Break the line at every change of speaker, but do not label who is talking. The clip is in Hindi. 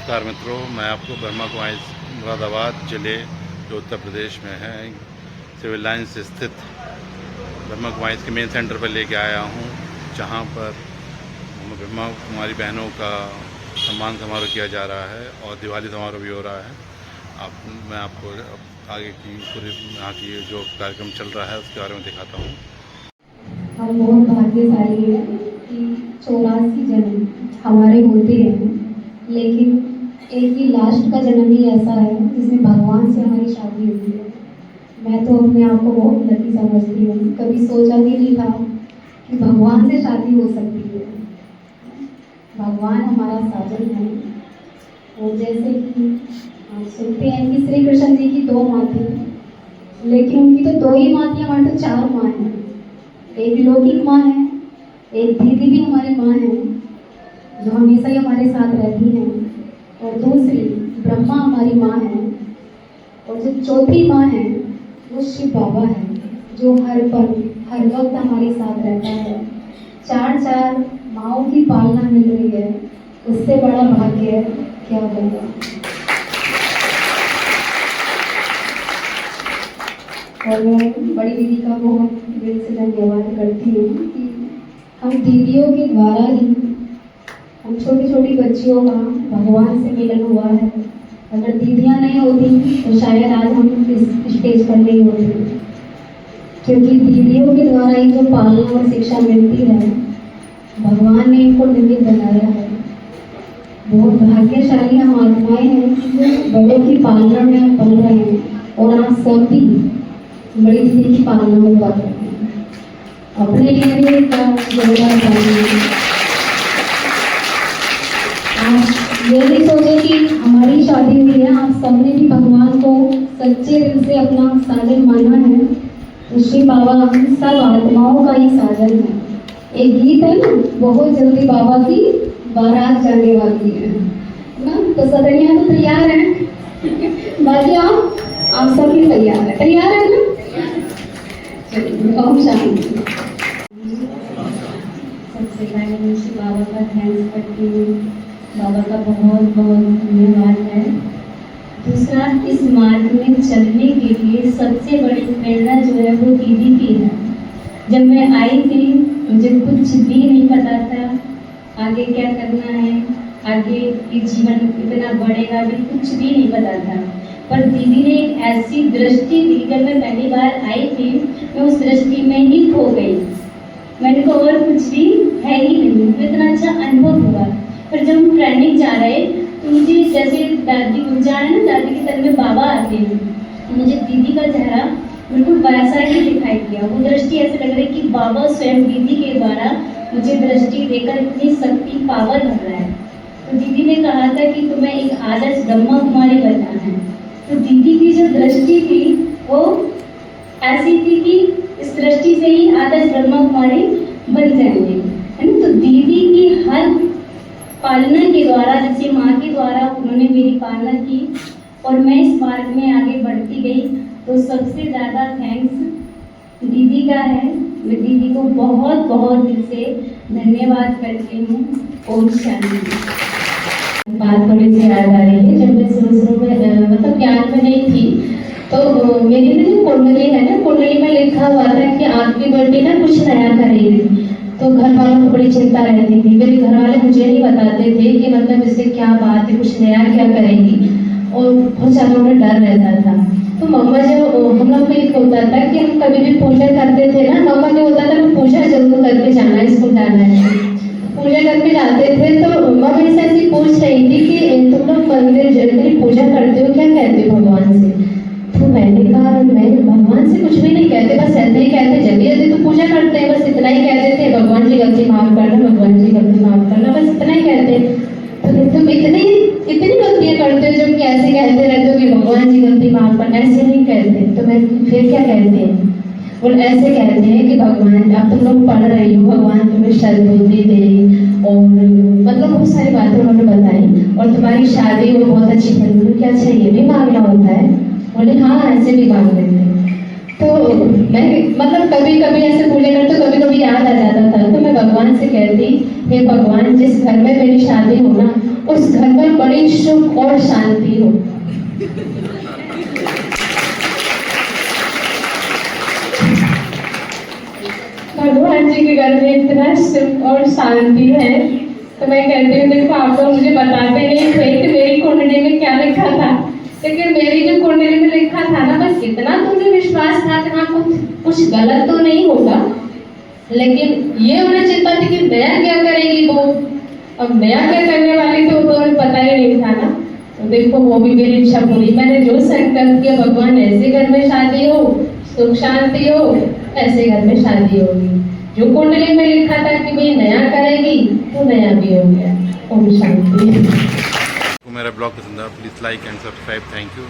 नमस्कार मित्रों, मैं आपको ब्रह्मा कुमारी मुरादाबाद ज़िले जो उत्तर प्रदेश में है सिविल लाइन्स स्थित ब्रह्मा कुमारी के मेन सेंटर पर लेके आया हूँ, जहाँ पर ब्रह्मा कुमारी बहनों का सम्मान समारोह किया जा रहा है और दिवाली समारोह भी हो रहा है। मैं आपको आगे की पूरी यहाँ की जो कार्यक्रम चल रहा है उसके बारे में दिखाता हूँ।
हम बहुत भाग्यशाली हैं कि 84 जन्म हमारे होते हैं, लेकिन एक ही लास्ट का जन्म ही ऐसा है जिसमें भगवान से हमारी शादी हुई है। मैं तो अपने आप को बहुत लकी समझती हूँ। कभी सोचा भी नहीं था कि भगवान से शादी हो सकती है। भगवान हमारा साजन है। और जैसे कि आप सुनते हैं कि श्री कृष्ण जी की 2 माँ थी, लेकिन उनकी तो 2 ही माँ थी, हमारी तो 4 माँ हैं। एक लौकिक माँ है, एक दीदी भी हमारी माँ है जो हमेशा ही हमारे साथ रहती हैं, और दूसरी ब्रह्मा हमारी माँ है, और जो चौथी माँ है वो शिव बाबा है जो हर पल हर वक्त हमारे साथ रहता है। 4 माँओं की पालना मिल रही है, उससे बड़ा भाग्य क्या होगा। और मैं बड़ी दीदी का बहुत दिल से धन्यवाद करती हूँ कि हम दीदियों के द्वारा ही हम छोटी छोटी बच्चियों का भगवान से मिलन हुआ है। अगर दीदियाँ नहीं होती तो शायद आज हम इस स्टेज पर नहीं होते, क्योंकि दीदियों के द्वारा ही जो पालना और शिक्षा मिलती है, भगवान ने इनको निमित्त बनाया है। बहुत भाग्यशाली हम आत्माएं हैं कि जो बड़ों की पालना में हम पल रहे हैं, और आप सब भी बड़ी दीदी की पालना में पल रहे हैं। अपने लिए भी एक जोरदार ताली। आप ये भी सोचें कि हमारी शादी हुई है, आप सबने भी भगवान को सच्चे दिल से अपना साजन माना है। तो शिव बाबा हम सब आत्माओं का ही साजन है। एक गीत है ना, बहुत जल्दी बाबा की बारात जाने वाली है ना। तो सदनिया तो तैयार है, बाकी आप सभी तैयार है ना। ओम शांति। सबसे पहले मैं शिव बाबा का थैंक्स करती हूँ। बाबा का बहुत बहुत धन्यवाद है। दूसरा, इस मार्ग में चलने के लिए सबसे बड़ी प्रेरणा जो है वो दीदी की है। जब मैं आई थी मुझे कुछ भी नहीं पता था आगे क्या करना है, आगे ये जीवन कितना बढ़ेगा, भी कुछ भी नहीं पता था। पर दीदी ने एक ऐसी दृष्टि दी, जब मैं पहली बार आई थी मैं उस दृष्टि में ही खो गई। मैंने कहा और कुछ भी है ही नहीं, तो इतना अच्छा अनुभव हुआ। पर जब हम ट्रेनिंग जा रहे तो मुझे जैसे दादी जा रहे ना, दादी की तरफ में बाबा आते हैं, तो मुझे दीदी का चेहरा बिल्कुल वैसा ही दिखाई दिया। वो दृष्टि ऐसे लग रही कि बाबा स्वयं दीदी के द्वारा मुझे दृष्टि देकर इतनी शक्ति पावर भर रहा है। तो दीदी ने कहा था कि तुम्हें एक आदर्श ब्रह्मा कुमारी बनना है। तो दीदी की जो दृष्टि थी वो ऐसी थी कि इस दृष्टि से ही आदर्श ब्रह्मा कुमारी बन जाएंगे, है ना। तो दीदी की हर पालना के द्वारा, जैसे माँ के द्वारा उन्होंने मेरी पालना की और मैं इस मार्ग में आगे बढ़ती गई, तो सबसे ज़्यादा थैंक्स दीदी का है। मैं दीदी को बहुत बहुत दिल से धन्यवाद करती हूँ। ओम शांति। बात थोड़ी सी याद आ रही है, जब मैं शुरू में मतलब ज्ञान में नहीं थी तो मेरी ना जो कुंडली है ना, कुंडली में लिखा हुआ था कि आपकी बेटी ना कुछ नया करेगी। तो घर वालों को बड़ी चिंता रहती थी। मेरे घर वाले मुझे नहीं बताते थे कि मतलब इससे क्या बात है, कुछ नया क्या करेगी, और बहुत ज़्यादा उन्हें डर रहता था। तो मम्मा जब हम लोग को एक होता था कि हम कभी भी पूजा करते थे ना, मम्मा ने होता था पूजा जरूर करके जाना, स्कूल जाना है। पूजा करके जाते थे तो मम्मा मेरे से ऐसी पूछ रही थी कि तुम लोग मंदिर जाकर पूजा करते हो, क्या कहते हो भगवान से। तो मैंने कहा मैं भगवान से कुछ भी नहीं कहते, बस ऐसे ही कहते जल्दी जल्दी तो पूजा करते हैं, बस इतना ही कह देते, भगवान जी गलती माफ करना, भगवान जी गलती माफ करना, बस इतना ही कहते। तो तुम इतनी गलतियाँ करते हो जो कि ऐसे कहते रहते हो कि भगवान जी गलती माफ करना, ऐसे नहीं कहते। तो मैं फिर क्या कहते हैं, वो ऐसे कहते हैं कि भगवान अब तुम लोग पढ़ रही हो, भगवान तुम्हें सद्बुद्धि दे, और मतलब बहुत सारी बातें उन्होंने बताई, और तुम्हारी शादी हो बहुत अच्छी बनी। क्या अच्छा ये भी मांगना होता है? बोले हाँ ऐसे भी मांग लेते हैं। तो मैं मतलब कभी कभी ऐसे पूजा करते कभी कभी याद आ जाता था, तो मैं भगवान से कहती हे भगवान जिस घर में मेरी शादी हो ना उस घर में बड़ी सुख और शांति हो। भगवान जी के घर में इतना सुख और शांति है, तो मैं कहती हूँ देखो आप लोग मुझे बताते नहीं थे कि मेरी कुंडली में क्या लिखा था, लेकिन मेरी जो कुंडली में लिखा था ना, बस इतना तो मुझे विश्वास था कि हाँ कुछ गलत तो नहीं होगा, लेकिन ये उन्हें चिंता थी कि नया क्या करेगी वो। अब नया क्या करने वाली तो उन्हें पता ही नहीं था ना। तो देखो वो भी मेरी इच्छा पूरी, मैंने जो संकल्प किया भगवान ऐसे घर में शादी हो, सुख शांति हो, ऐसे घर में शादी होगी। जो कुंडली में लिखा था कि भाई नया करेगी तो नया भी हो गया। ओम शांति।
मेरा ब्लॉग पसंद है please like and subscribe. Thank you.